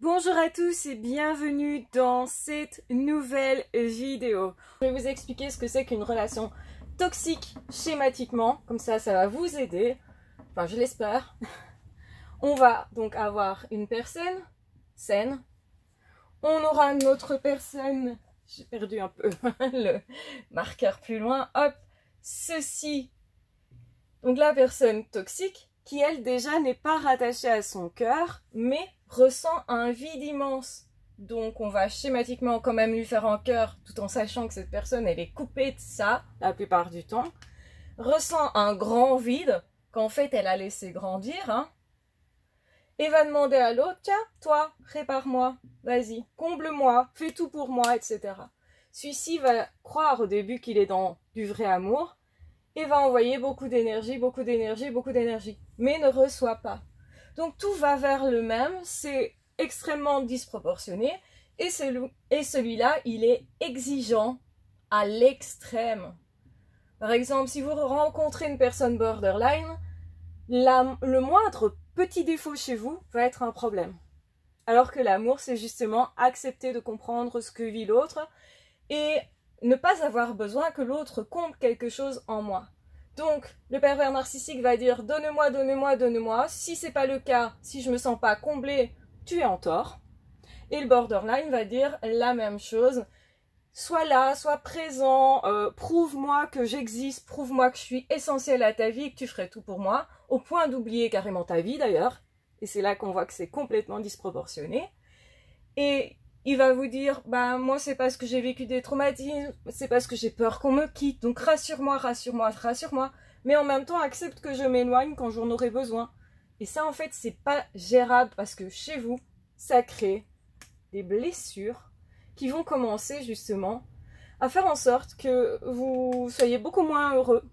Bonjour à tous et bienvenue dans cette nouvelle vidéo. Je vais vous expliquer ce que c'est qu'une relation toxique schématiquement, comme ça va vous aider, enfin je l'espère. On va donc avoir une personne saine, on aura une autre personne, j'ai perdu un peu le marqueur plus loin, hop, ceci, donc la personne toxique qui elle déjà n'est pas rattachée à son cœur, mais ressent un vide immense. Donc on va schématiquement quand même lui faire un cœur tout en sachant que cette personne elle est coupée de ça la plupart du temps. Ressent un grand vide qu'en fait elle a laissé grandir. Et va demander à l'autre, tiens, toi, répare-moi, vas-y, comble-moi, fais tout pour moi, etc. Celui-ci va croire au début qu'il est dans du vrai amour et va envoyer beaucoup d'énergie, beaucoup d'énergie, beaucoup d'énergie, mais ne reçoit pas. Donc tout va vers le même, c'est extrêmement disproportionné, et celui-là, il est exigeant à l'extrême. Par exemple, si vous rencontrez une personne borderline, le moindre petit défaut chez vous va être un problème. Alors que l'amour, c'est justement accepter de comprendre ce que vit l'autre et ne pas avoir besoin que l'autre comble quelque chose en moi. Donc, le pervers narcissique va dire « donne-moi, donne-moi, donne-moi ». Si c'est pas le cas, si je me sens pas comblé, tu es en tort. Et le borderline va dire la même chose. Sois là, sois présent, prouve-moi que j'existe, prouve-moi que je suis essentiel à ta vie, que tu ferais tout pour moi, au point d'oublier carrément ta vie d'ailleurs. Et c'est là qu'on voit que c'est complètement disproportionné. Et il va vous dire, bah moi c'est parce que j'ai vécu des traumatismes, c'est parce que j'ai peur qu'on me quitte, donc rassure-moi, rassure-moi, rassure-moi, mais en même temps accepte que je m'éloigne quand j'en aurai besoin. Et ça en fait c'est pas gérable parce que chez vous, ça crée des blessures qui vont commencer justement à faire en sorte que vous soyez beaucoup moins heureux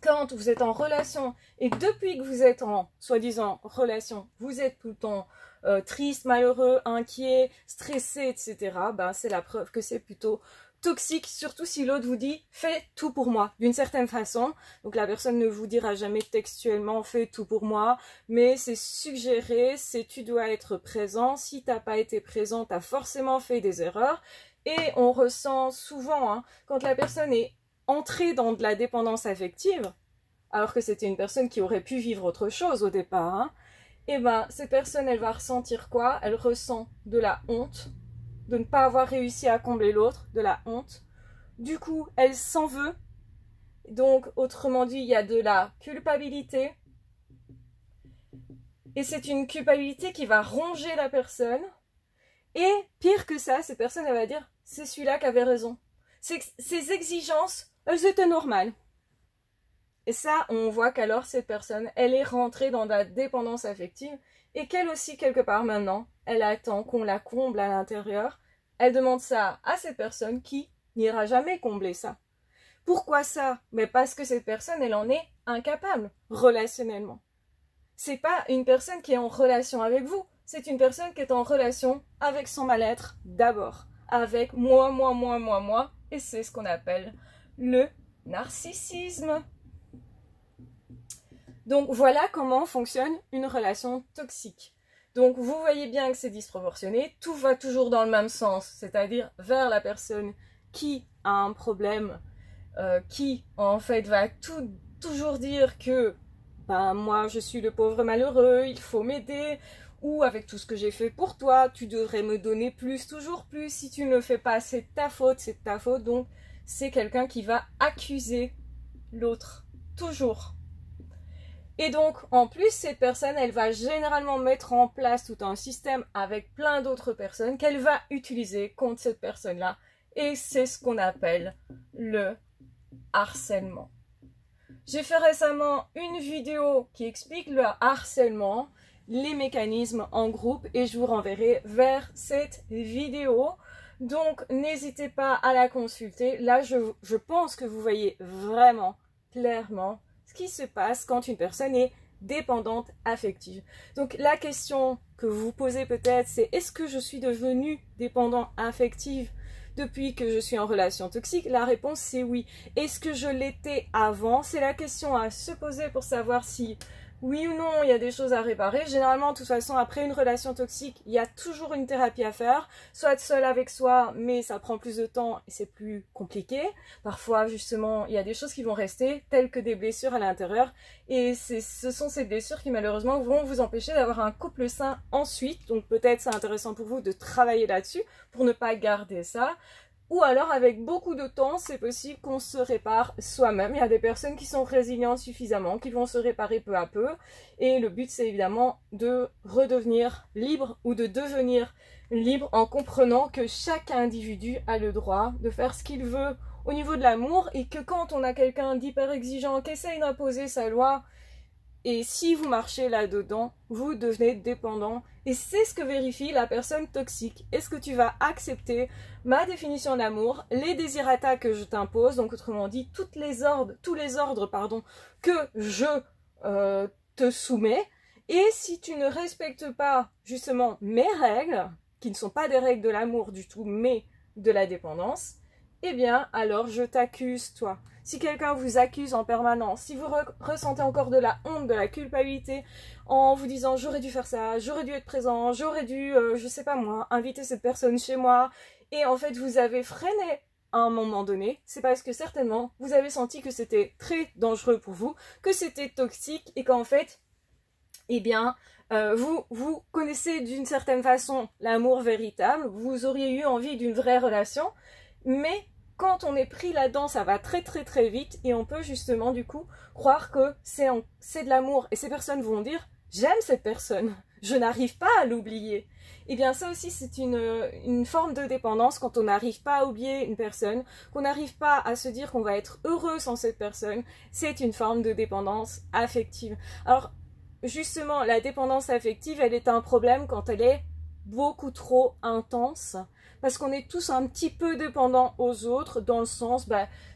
quand vous êtes en relation. Et depuis que vous êtes en soi-disant relation, vous êtes tout le temps triste, malheureux, inquiet, stressé, etc. Ben, c'est la preuve que c'est plutôt toxique, surtout si l'autre vous dit « fais tout pour moi » d'une certaine façon. Donc la personne ne vous dira jamais textuellement « fais tout pour moi », mais c'est suggéré, c'est « tu dois être présent ». Si tu n'as pas été présent, tu as forcément fait des erreurs. Et on ressent souvent, quand la personne est entrée dans de la dépendance affective, alors que c'était une personne qui aurait pu vivre autre chose au départ, et ben cette personne elle va ressentir quoi? Elle ressent de la honte de ne pas avoir réussi à combler l'autre, de la honte. Du coup, elle s'en veut. Donc, autrement dit, il y a de la culpabilité. Et c'est une culpabilité qui va ronger la personne. Et pire que ça, cette personne elle va dire, c'est celui-là qui avait raison. Ces exigences, elles étaient normales. Et ça, on voit qu'alors cette personne, elle est rentrée dans la dépendance affective et qu'elle aussi, quelque part maintenant, elle attend qu'on la comble à l'intérieur. Elle demande ça à cette personne qui n'ira jamais combler ça. Pourquoi ça? Mais parce que cette personne, elle en est incapable, relationnellement. C'est pas une personne qui est en relation avec vous, c'est une personne qui est en relation avec son mal-être d'abord. Avec moi, et c'est ce qu'on appelle le narcissisme. Donc voilà comment fonctionne une relation toxique. Donc vous voyez bien que c'est disproportionné, tout va toujours dans le même sens, c'est-à-dire vers la personne qui a un problème, qui en fait va toujours dire que ben, moi je suis le pauvre malheureux, il faut m'aider, ou avec tout ce que j'ai fait pour toi, tu devrais me donner plus, toujours plus, si tu ne le fais pas c'est de ta faute, donc c'est quelqu'un qui va accuser l'autre, toujours. Et donc, en plus, cette personne, elle va généralement mettre en place tout un système avec plein d'autres personnes qu'elle va utiliser contre cette personne-là. Et c'est ce qu'on appelle le harcèlement. J'ai fait récemment une vidéo qui explique le harcèlement, les mécanismes en groupe, et je vous renverrai vers cette vidéo. Donc, n'hésitez pas à la consulter. Là, je pense que vous voyez vraiment clairement ce qui se passe quand une personne est dépendante affective. Donc la question que vous vous posez peut-être, c'est est-ce que je suis devenue dépendant affective depuis que je suis en relation toxique? La réponse c'est oui. Est-ce que je l'étais avant? C'est la question à se poser pour savoir si oui ou non, il y a des choses à réparer. Généralement, de toute façon, après une relation toxique, il y a toujours une thérapie à faire. Soit seul avec soi, mais ça prend plus de temps et c'est plus compliqué. Parfois, justement, il y a des choses qui vont rester, telles que des blessures à l'intérieur. Et ce sont ces blessures qui, malheureusement, vont vous empêcher d'avoir un couple sain ensuite. Donc peut-être c'est intéressant pour vous de travailler là-dessus pour ne pas garder ça. Ou alors, avec beaucoup de temps, c'est possible qu'on se répare soi-même. Il y a des personnes qui sont résilientes suffisamment, qui vont se réparer peu à peu. Et le but, c'est évidemment de redevenir libre ou de devenir libre en comprenant que chaque individu a le droit de faire ce qu'il veut au niveau de l'amour et que quand on a quelqu'un d'hyper exigeant qui essaye d'imposer sa loi, et si vous marchez là-dedans, vous devenez dépendant. Et c'est ce que vérifie la personne toxique. Est-ce que tu vas accepter ma définition d'amour, les désirata que je t'impose, donc autrement dit, tous les ordres que je te soumets. Et si tu ne respectes pas justement mes règles, qui ne sont pas des règles de l'amour du tout, mais de la dépendance, eh bien alors je t'accuse toi. Si quelqu'un vous accuse en permanence, si vous ressentez encore de la honte, de la culpabilité, en vous disant j'aurais dû faire ça, j'aurais dû être présent, j'aurais dû, je sais pas moi, inviter cette personne chez moi, et en fait vous avez freiné à un moment donné, c'est parce que certainement vous avez senti que c'était très dangereux pour vous, que c'était toxique, et qu'en fait, eh bien, vous connaissez d'une certaine façon l'amour véritable, vous auriez eu envie d'une vraie relation, mais quand on est pris là-dedans, ça va très vite et on peut justement du coup croire que c'est de l'amour. Et ces personnes vont dire « j'aime cette personne, je n'arrive pas à l'oublier ». Et bien ça aussi c'est une forme de dépendance quand on n'arrive pas à oublier une personne, qu'on n'arrive pas à se dire qu'on va être heureux sans cette personne, c'est une forme de dépendance affective. Alors justement la dépendance affective elle est un problème quand elle est beaucoup trop intense. Parce qu'on est tous un petit peu dépendants aux autres, dans le sens,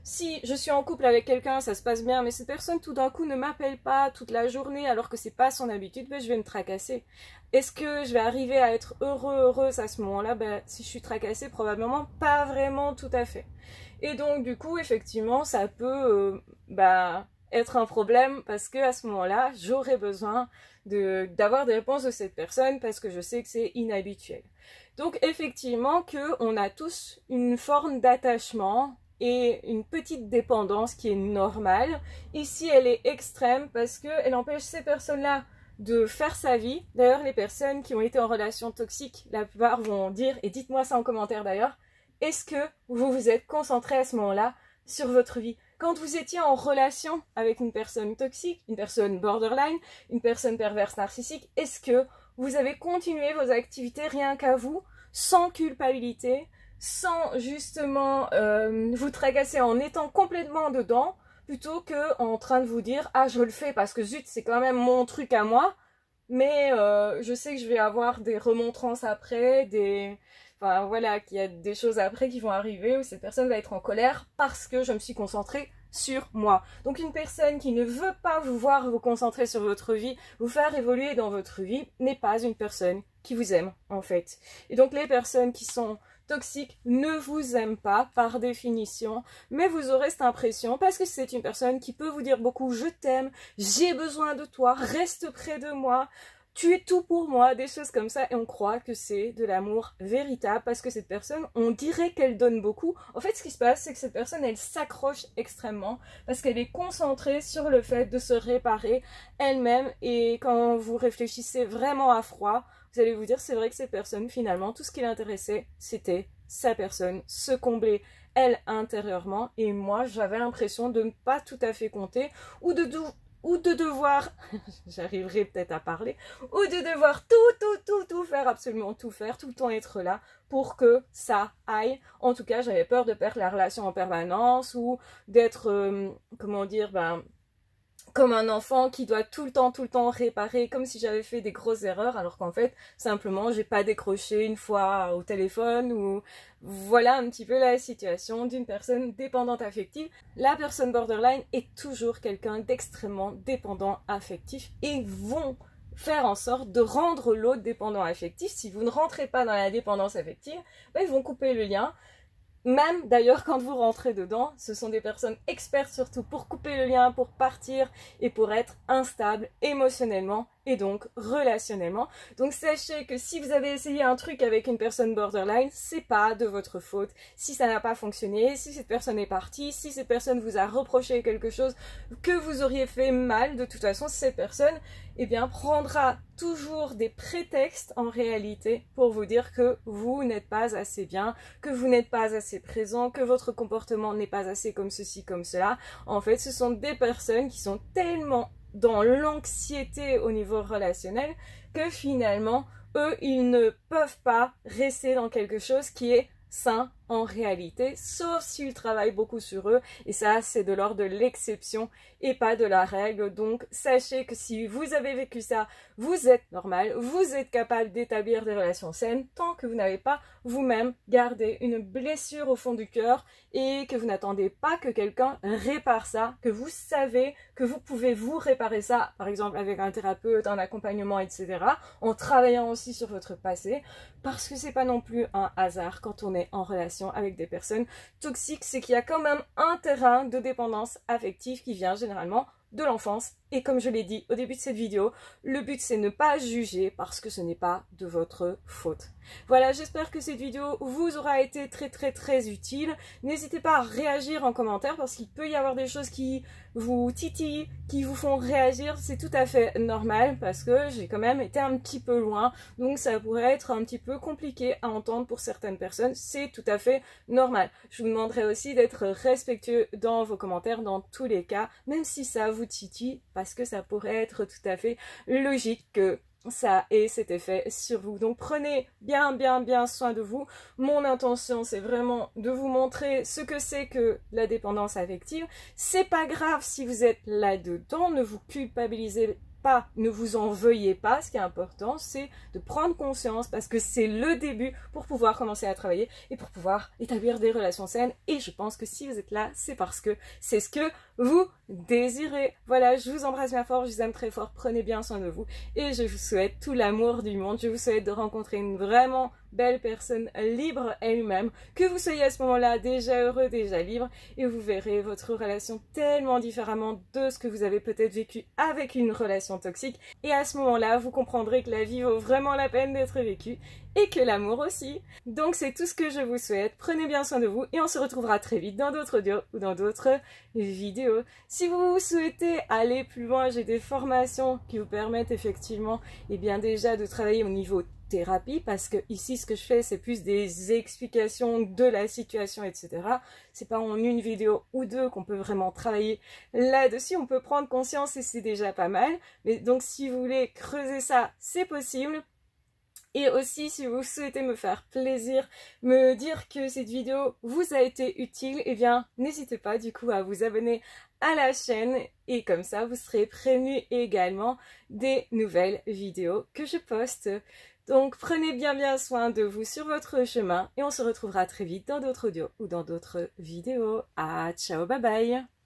si je suis en couple avec quelqu'un, ça se passe bien, mais cette personne tout d'un coup ne m'appelle pas toute la journée alors que c'est pas son habitude, je vais me tracasser. Est-ce que je vais arriver à être heureuse à ce moment-là? Si je suis tracassée, probablement pas vraiment tout à fait. Et donc du coup, effectivement, ça peut être un problème parce que à ce moment-là, j'aurais besoin d'avoir des réponses de cette personne parce que je sais que c'est inhabituel. Donc effectivement qu'on a tous une forme d'attachement et une petite dépendance qui est normale. Ici elle est extrême parce qu'elle empêche ces personnes-là de faire sa vie. D'ailleurs les personnes qui ont été en relation toxique, la plupart vont dire, et dites-moi ça en commentaire d'ailleurs, est-ce que vous vous êtes concentré à ce moment-là sur votre vie? Quand vous étiez en relation avec une personne toxique, une personne borderline, une personne perverse narcissique, est-ce que vous avez continué vos activités rien qu'à vous, sans culpabilité, sans justement vous tracasser en étant complètement dedans, plutôt que en train de vous dire « Ah, je le fais parce que zut, c'est quand même mon truc à moi, mais je sais que je vais avoir des remontrances après, Enfin voilà, qu'il y a des choses après qui vont arriver où cette personne va être en colère parce que je me suis concentrée sur moi. » Donc une personne qui ne veut pas vous voir vous concentrer sur votre vie, vous faire évoluer dans votre vie, n'est pas une personne qui vous aime en fait. Et donc les personnes qui sont toxiques ne vous aiment pas par définition, mais vous aurez cette impression parce que c'est une personne qui peut vous dire beaucoup « je t'aime, j'ai besoin de toi, reste près de moi ». Tu es tout pour moi, des choses comme ça, et on croit que c'est de l'amour véritable, parce que cette personne, on dirait qu'elle donne beaucoup. En fait, ce qui se passe, c'est que cette personne, elle s'accroche extrêmement, parce qu'elle est concentrée sur le fait de se réparer elle-même, et quand vous réfléchissez vraiment à froid, vous allez vous dire, c'est vrai que cette personne, finalement, tout ce qui l'intéressait, c'était sa personne, se combler elle intérieurement, et moi, j'avais l'impression de ne pas tout à fait compter, ou de devoir, j'arriverai peut-être à parler, ou de devoir tout faire, absolument tout faire, tout le temps être là pour que ça aille. En tout cas, j'avais peur de perdre la relation en permanence ou d'être, comment dire, comme un enfant qui doit tout le temps réparer, comme si j'avais fait des grosses erreurs, alors qu'en fait, simplement, j'ai pas décroché une fois au téléphone, ou voilà un petit peu la situation d'une personne dépendante affective. La personne borderline est toujours quelqu'un d'extrêmement dépendant affectif et vont faire en sorte de rendre l'autre dépendant affectif. Si vous ne rentrez pas dans la dépendance affective, ils vont couper le lien. Même d'ailleurs quand vous rentrez dedans, ce sont des personnes expertes surtout pour couper le lien, pour partir et pour être instables émotionnellement et donc relationnellement. Donc sachez que si vous avez essayé un truc avec une personne borderline, c'est pas de votre faute. Si ça n'a pas fonctionné, si cette personne est partie, si cette personne vous a reproché quelque chose que vous auriez fait mal, de toute façon cette personne eh bien, prendra toujours des prétextes en réalité pour vous dire que vous n'êtes pas assez bien, que vous n'êtes pas assez présent, que votre comportement n'est pas assez comme ceci, comme cela. En fait, ce sont des personnes qui sont tellement dans l'anxiété au niveau relationnel que finalement, eux, ils ne peuvent pas rester dans quelque chose qui est sain en réalité, sauf s'ils travaillent beaucoup sur eux, et ça c'est de l'ordre de l'exception et pas de la règle. Donc sachez que si vous avez vécu ça, vous êtes normal, vous êtes capable d'établir des relations saines tant que vous n'avez pas vous-même gardé une blessure au fond du cœur et que vous n'attendez pas que quelqu'un répare ça, que vous savez que vous pouvez vous réparer ça, par exemple avec un thérapeute, un accompagnement, etc., en travaillant aussi sur votre passé, parce que c'est pas non plus un hasard quand on est en relation avec des personnes toxiques, c'est qu'il y a quand même un terrain de dépendance affective qui vient généralement de l'enfance. Et comme je l'ai dit au début de cette vidéo, le but c'est ne pas juger parce que ce n'est pas de votre faute. Voilà, j'espère que cette vidéo vous aura été très utile. N'hésitez pas à réagir en commentaire parce qu'il peut y avoir des choses qui vous titillent, qui vous font réagir. C'est tout à fait normal parce que j'ai quand même été un petit peu loin. Donc ça pourrait être un petit peu compliqué à entendre pour certaines personnes. C'est tout à fait normal. Je vous demanderai aussi d'être respectueux dans vos commentaires dans tous les cas, même si ça vous titille, parce que ça pourrait être tout à fait logique que ça ait cet effet sur vous. Donc prenez bien soin de vous. Mon intention c'est vraiment de vous montrer ce que c'est que la dépendance affective. C'est pas grave si vous êtes là-dedans, ne vous culpabilisez pas, ne vous en veuillez pas. Ce qui est important c'est de prendre conscience parce que c'est le début pour pouvoir commencer à travailler et pour pouvoir établir des relations saines. Et je pense que si vous êtes là, c'est parce que c'est ce que vous désirez. Voilà, je vous embrasse bien fort, je vous aime très fort, prenez bien soin de vous et je vous souhaite tout l'amour du monde. Je vous souhaite de rencontrer une vraiment belle personne libre elle-même, que vous soyez à ce moment-là déjà heureux, déjà libre, et vous verrez votre relation tellement différemment de ce que vous avez peut-être vécu avec une relation toxique. Et à ce moment-là, vous comprendrez que la vie vaut vraiment la peine d'être vécue et que l'amour aussi. Donc c'est tout ce que je vous souhaite. Prenez bien soin de vous et on se retrouvera très vite dans d'autres audios ou dans d'autres vidéos. Si vous souhaitez aller plus loin, j'ai des formations qui vous permettent effectivement et bien déjà de travailler au niveau thérapie, parce que ici ce que je fais c'est plus des explications de la situation, etc. C'est pas en une vidéo ou deux qu'on peut vraiment travailler là-dessus. On peut prendre conscience et c'est déjà pas mal. Mais donc si vous voulez creuser ça, c'est possible. Et aussi, si vous souhaitez me faire plaisir, me dire que cette vidéo vous a été utile, eh bien, n'hésitez pas du coup à vous abonner à la chaîne et comme ça, vous serez prévenu également des nouvelles vidéos que je poste. Donc, prenez bien soin de vous sur votre chemin et on se retrouvera très vite dans d'autres audios ou dans d'autres vidéos. Ah, ciao, bye bye!